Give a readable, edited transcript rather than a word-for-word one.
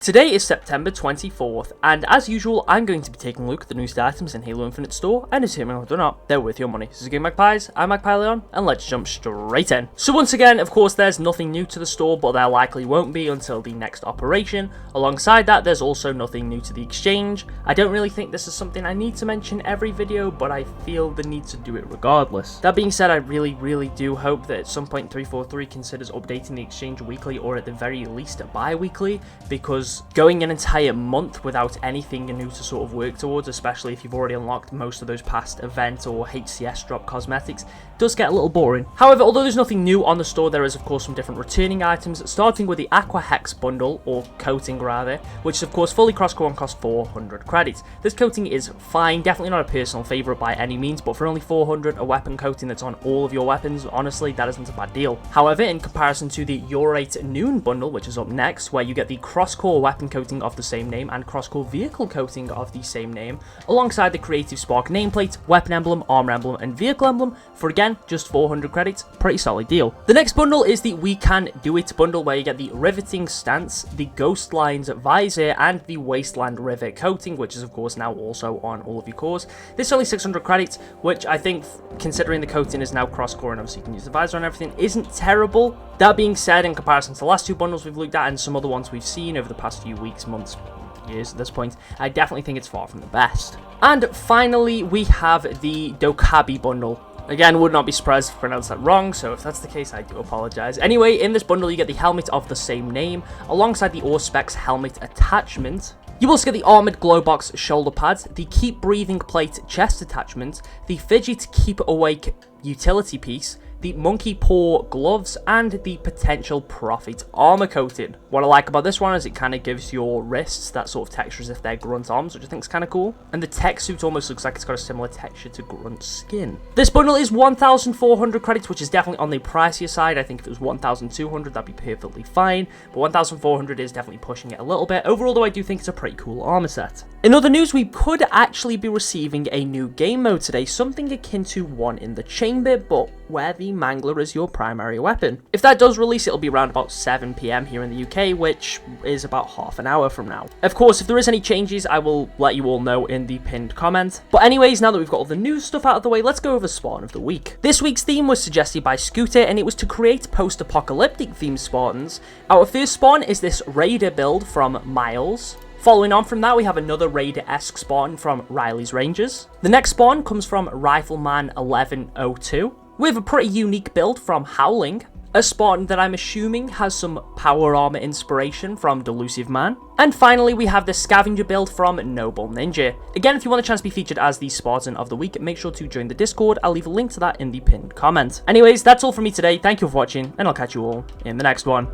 Today is September 24th, and as usual, I'm going to be taking a look at the newest items in Halo Infinite store, and assuming or not, they're worth your money. This is Game Magpies, I'm Magpie Leon, and let's jump straight in. So once again, of course, there's nothing new to the store, but there likely won't be until the next operation. Alongside that, there's also nothing new to the exchange. I don't really think this is something I need to mention every video, but I feel the need to do it regardless. That being said, I really do hope that at some point 343 considers updating the exchange weekly, or at the very least bi-weekly, because going an entire month without anything new to sort of work towards, especially if you've already unlocked most of those past event or HCS drop cosmetics, does get a little boring. However, although there's nothing new on the store, there is of course some different returning items, starting with the Aqua Hex bundle, or coating rather, which is of course fully cross-core and costs 400 credits. This coating is fine, definitely not a personal favourite by any means, but for only 400, a weapon coating that's on all of your weapons, honestly, that isn't a bad deal. However, in comparison to the Urate Noon bundle, which is up next, where you get the cross-core weapon coating of the same name and cross-core vehicle coating of the same name, alongside the Creative Spark nameplate, weapon emblem, armor emblem, and vehicle emblem, for again, just 400 credits, pretty solid deal. The next bundle is the We Can Do It bundle, where you get the Riveting Stance, the Ghost Lines Visor, and the Wasteland Rivet coating, which is of course now also on all of your cores. This is only 600 credits, which I think, considering the coating is now cross-core and obviously you can use the visor and everything, isn't terrible. That being said, in comparison to the last two bundles we've looked at and some other ones we've seen over the past few weeks, months, years at this point, I definitely think it's far from the best. And finally, we have the Dokkaebi bundle. Again, would not be surprised if I pronounced that wrong, so if that's the case, I do apologise. Anyway, in this bundle, you get the helmet of the same name, alongside the Auspex helmet attachment. You also get the Armoured Glowbox shoulder pads, the Keep Breathing Plate chest attachment, the Fidget Keep Awake utility piece, the Monkey Paw gloves, and the Potential Profit armor coating. What I like about this one is it kind of gives your wrists that sort of texture as if they're Grunt arms, which I think is kind of cool. And the tech suit almost looks like it's got a similar texture to Grunt skin. This bundle is 1,400 credits, which is definitely on the pricier side. I think if it was 1,200, that'd be perfectly fine. But 1,400 is definitely pushing it a little bit. Overall, though, I do think it's a pretty cool armor set. In other news, we could actually be receiving a new game mode today, something akin to One in the Chamber, but where the Mangler is your primary weapon. If that does release, it'll be around about 7 PM here in the UK, which is about half an hour from now. Of course, if there is any changes, I will let you all know in the pinned comment. But anyways, now that we've got all the news stuff out of the way, let's go over Spartan of the Week. This week's theme was suggested by Scooter, and it was to create post-apocalyptic themed Spartans. Our first Spartan is this Raider build from Miles. Following on from that, we have another Raider-esque Spartan from Riley's Rangers. The next Spartan comes from Rifleman 1102. We have a pretty unique build from Howling, a Spartan that I'm assuming has some power armor inspiration from Delusive Man. And finally, we have the Scavenger build from Noble Ninja. Again, if you want a chance to be featured as the Spartan of the Week, make sure to join the Discord. I'll leave a link to that in the pinned comment. Anyways, that's all from me today. Thank you for watching, and I'll catch you all in the next one.